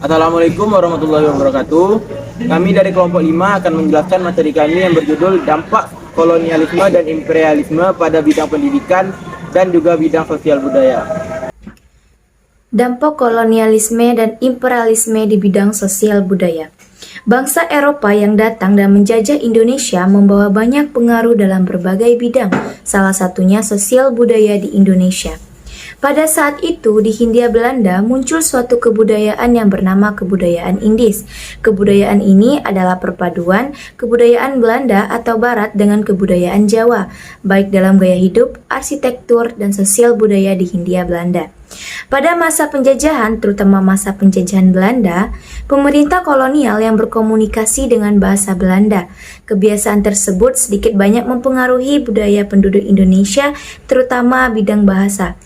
Assalamualaikum warahmatullahi wabarakatuh. Kami dari kelompok 5 akan menjelaskan materi kami yang berjudul Dampak Kolonialisme dan Imperialisme pada bidang pendidikan dan juga bidang sosial budaya. Dampak kolonialisme dan imperialisme di bidang sosial budaya. Bangsa Eropa yang datang dan menjajah Indonesia membawa banyak pengaruh dalam berbagai bidang, salah satunya sosial budaya di Indonesia. Pada saat itu, di Hindia Belanda muncul suatu kebudayaan yang bernama kebudayaan Indis. Kebudayaan ini adalah perpaduan kebudayaan Belanda atau Barat dengan kebudayaan Jawa, baik dalam gaya hidup, arsitektur, dan sosial budaya di Hindia Belanda. Pada masa penjajahan, terutama masa penjajahan Belanda, pemerintah kolonial yang berkomunikasi dengan bahasa Belanda. Kebiasaan tersebut sedikit banyak mempengaruhi budaya penduduk Indonesia, terutama bidang bahasa.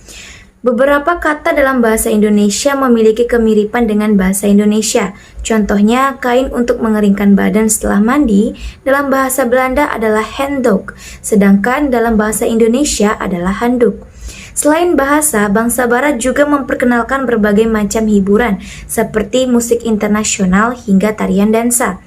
Beberapa kata dalam bahasa Indonesia memiliki kemiripan dengan bahasa Indonesia. Contohnya, kain untuk mengeringkan badan setelah mandi dalam bahasa Belanda adalah handdoek, sedangkan dalam bahasa Indonesia adalah handuk. Selain bahasa, bangsa Barat juga memperkenalkan berbagai macam hiburan seperti musik internasional hingga tarian dansa.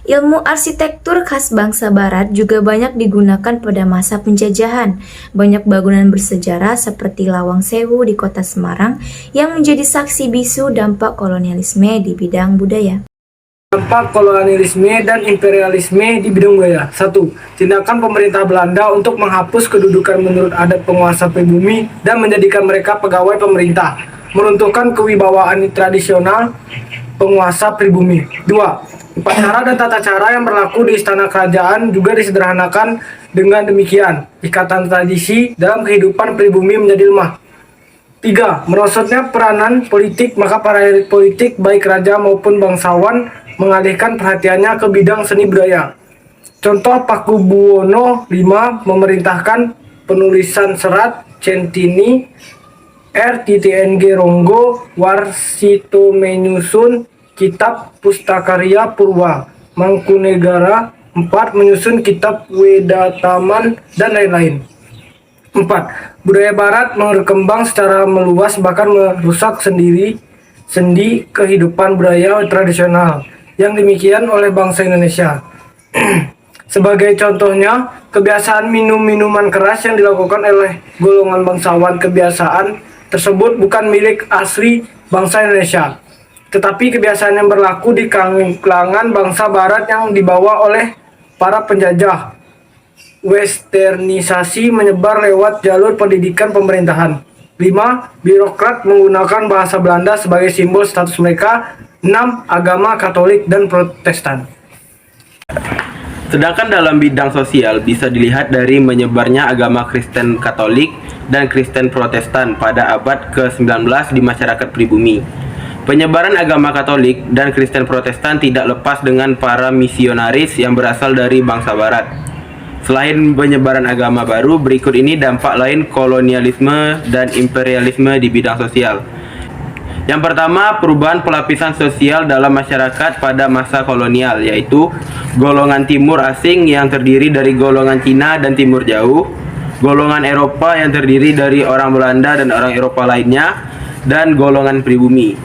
Ilmu arsitektur khas bangsa Barat juga banyak digunakan pada masa penjajahan. Banyak bangunan bersejarah seperti Lawang Sewu di kota Semarang yang menjadi saksi bisu dampak kolonialisme di bidang budaya. Dampak kolonialisme dan imperialisme di bidang budaya. 1. Tindakan pemerintah Belanda untuk menghapus kedudukan menurut adat penguasa pribumi dan menjadikan mereka pegawai pemerintah, meruntuhkan kewibawaan tradisional penguasa pribumi. 2. Upacara dan tata cara yang berlaku di istana kerajaan juga disederhanakan. Dengan demikian, ikatan tradisi dalam kehidupan pribumi menjadi lemah. 3. Merosotnya peranan politik, maka para elit politik baik raja maupun bangsawan mengalihkan perhatiannya ke bidang seni budaya. Contoh, Pakubuwono V memerintahkan penulisan serat Centini, RTTNG Ronggo Warsito menyusun Kitab Pustakarya Purwa, Mangkunegara 4 menyusun Kitab Wedataman, dan lain-lain. 4. Budaya Barat berkembang secara meluas bahkan merusak sendi kehidupan budaya tradisional yang demikian oleh bangsa Indonesia. Sebagai contohnya, kebiasaan minum minuman keras yang dilakukan oleh golongan bangsawan. Kebiasaan tersebut bukan milik asli bangsa Indonesia, tetapi kebiasaan yang berlaku di kalangan bangsa Barat yang dibawa oleh para penjajah. Westernisasi menyebar lewat jalur pendidikan pemerintahan. 5. Birokrat menggunakan bahasa Belanda sebagai simbol status mereka. 6. Agama Katolik dan Protestan. Sedangkan dalam bidang sosial bisa dilihat dari menyebarnya agama Kristen Katolik dan Kristen Protestan pada abad ke-19 di masyarakat pribumi. Penyebaran agama Katolik dan Kristen Protestan tidak lepas dengan para misionaris yang berasal dari bangsa Barat. Selain penyebaran agama baru, berikut ini dampak lain kolonialisme dan imperialisme di bidang sosial. Yang pertama, perubahan pelapisan sosial dalam masyarakat pada masa kolonial, yaitu golongan timur asing yang terdiri dari golongan Cina dan Timur Jauh, golongan Eropa yang terdiri dari orang Belanda dan orang Eropa lainnya, dan golongan pribumi.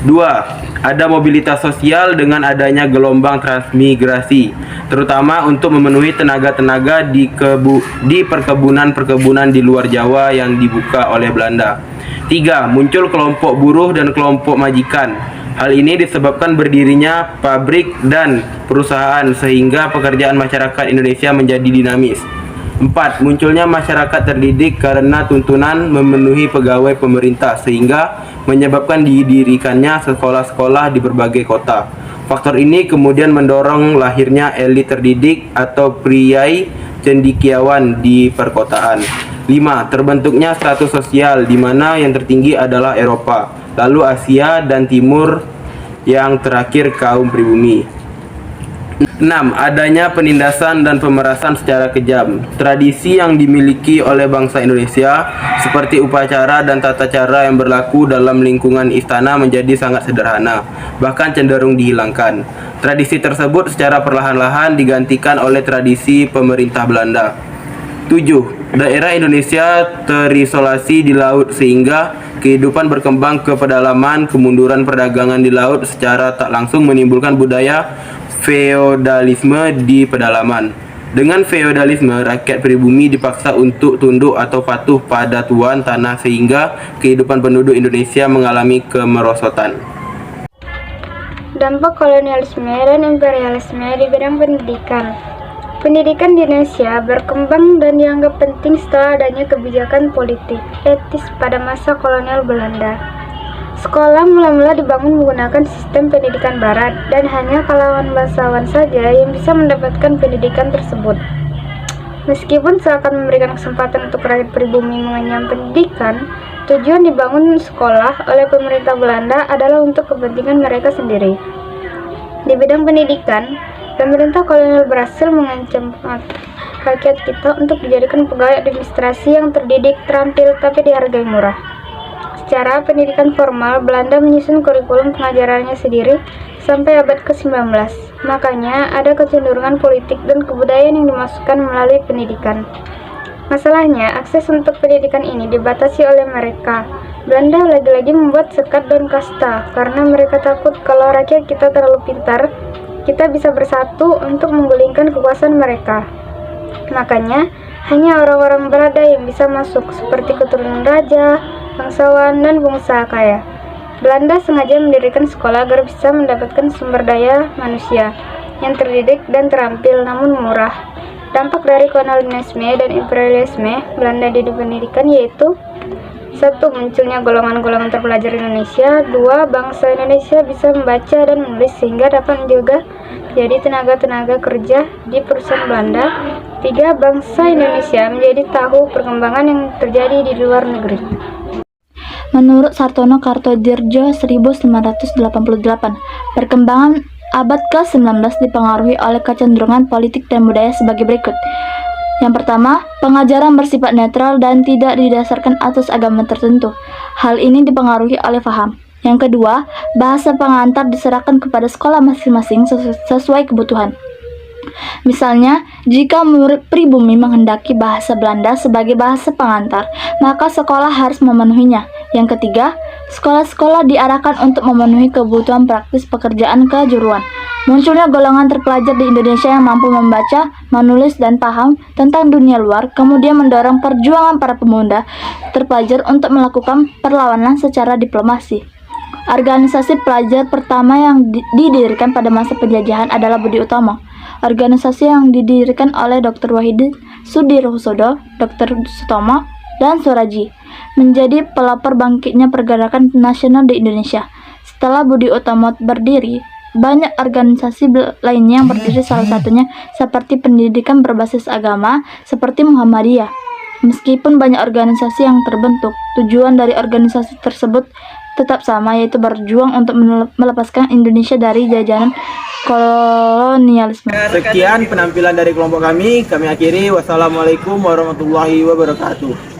2. Ada mobilitas sosial dengan adanya gelombang transmigrasi, terutama untuk memenuhi tenaga-tenaga di perkebunan-perkebunan di luar Jawa yang dibuka oleh Belanda. 3. Muncul kelompok buruh dan kelompok majikan. Hal ini disebabkan berdirinya pabrik dan perusahaan sehingga pekerjaan masyarakat Indonesia menjadi dinamis. 4. Munculnya masyarakat terdidik karena tuntunan memenuhi pegawai pemerintah sehingga menyebabkan didirikannya sekolah-sekolah di berbagai kota. Faktor ini kemudian mendorong lahirnya elit terdidik atau priai cendekiawan di perkotaan. 5. Terbentuknya status sosial di mana yang tertinggi adalah Eropa, lalu Asia dan Timur, yang terakhir kaum pribumi. 6. Adanya penindasan dan pemerasan secara kejam. Tradisi yang dimiliki oleh bangsa Indonesia seperti upacara dan tata cara yang berlaku dalam lingkungan istana menjadi sangat sederhana, bahkan cenderung dihilangkan. Tradisi tersebut secara perlahan-lahan digantikan oleh tradisi pemerintah Belanda. 7. Daerah Indonesia terisolasi di laut sehingga kehidupan berkembang ke pedalaman. Kemunduran perdagangan di laut secara tak langsung menimbulkan budaya feodalisme di pedalaman. Dengan feodalisme, rakyat pribumi dipaksa untuk tunduk atau patuh pada tuan tanah sehingga kehidupan penduduk Indonesia mengalami kemerosotan. Dampak kolonialisme dan imperialisme di bidang pendidikan. Pendidikan di Indonesia berkembang dan dianggap penting setelah adanya kebijakan politik etis pada masa kolonial Belanda. Sekolah mula-mula dibangun menggunakan sistem pendidikan barat dan hanya kalangan bangsawan saja yang bisa mendapatkan pendidikan tersebut. Meskipun seakan memberikan kesempatan untuk rakyat pribumi mengenyam pendidikan, tujuan dibangun sekolah oleh pemerintah Belanda adalah untuk kepentingan mereka sendiri. Di bidang pendidikan, pemerintah kolonial berhasil mengancam rakyat kita untuk dijadikan pegawai administrasi yang terdidik, terampil, tapi dihargai murah. Secara pendidikan formal, Belanda menyusun kurikulum pengajarannya sendiri sampai abad ke-19. Makanya, ada kecenderungan politik dan kebudayaan yang dimasukkan melalui pendidikan. Masalahnya, akses untuk pendidikan ini dibatasi oleh mereka. Belanda lagi-lagi membuat sekat dan kasta, karena mereka takut kalau rakyat kita terlalu pintar, kita bisa bersatu untuk menggulingkan kekuasaan mereka. Makanya, hanya orang-orang berada yang bisa masuk, seperti keturunan raja, bangsawan, dan pengusaha kaya. Belanda sengaja mendirikan sekolah agar bisa mendapatkan sumber daya manusia yang terdidik dan terampil namun murah. Dampak dari kolonialisme dan imperialisme Belanda di pendidikan yaitu: 1. Munculnya golongan-golongan terpelajar Indonesia. 2. Bangsa Indonesia bisa membaca dan menulis sehingga dapat juga jadi tenaga-tenaga kerja di perusahaan Belanda. 3. Bangsa Indonesia menjadi tahu perkembangan yang terjadi di luar negeri. Menurut Sartono Kartodirjo 1988, perkembangan abad ke-19 dipengaruhi oleh kecenderungan politik dan budaya sebagai berikut. Yang pertama, pengajaran bersifat netral dan tidak didasarkan atas agama tertentu. Hal ini dipengaruhi oleh faham. Yang kedua, bahasa pengantar diserahkan kepada sekolah masing-masing sesuai kebutuhan. Misalnya, jika murid pribumi menghendaki bahasa Belanda sebagai bahasa pengantar, maka sekolah harus memenuhinya. Yang ketiga, sekolah-sekolah diarahkan untuk memenuhi kebutuhan praktis pekerjaan kejuruan. Munculnya golongan terpelajar di Indonesia yang mampu membaca, menulis, dan paham tentang dunia luar, kemudian mendorong perjuangan para pemuda terpelajar untuk melakukan perlawanan secara diplomasi. Organisasi pelajar pertama yang didirikan pada masa penjajahan adalah Budi Utomo. Organisasi yang didirikan oleh Dr. Wahidin Sudirohusodo, Dr. Sutomo, dan Soeraji menjadi pelopor bangkitnya pergerakan nasional di Indonesia. Setelah Budi Utomo berdiri, banyak organisasi lainnya yang berdiri, salah satunya seperti pendidikan berbasis agama seperti Muhammadiyah. Meskipun banyak organisasi yang terbentuk, tujuan dari organisasi tersebut tetap sama, yaitu berjuang untuk melepaskan Indonesia dari jajahan kolonialisme. Sekian penampilan dari kelompok kami akhiri. Wassalamualaikum warahmatullahi wabarakatuh.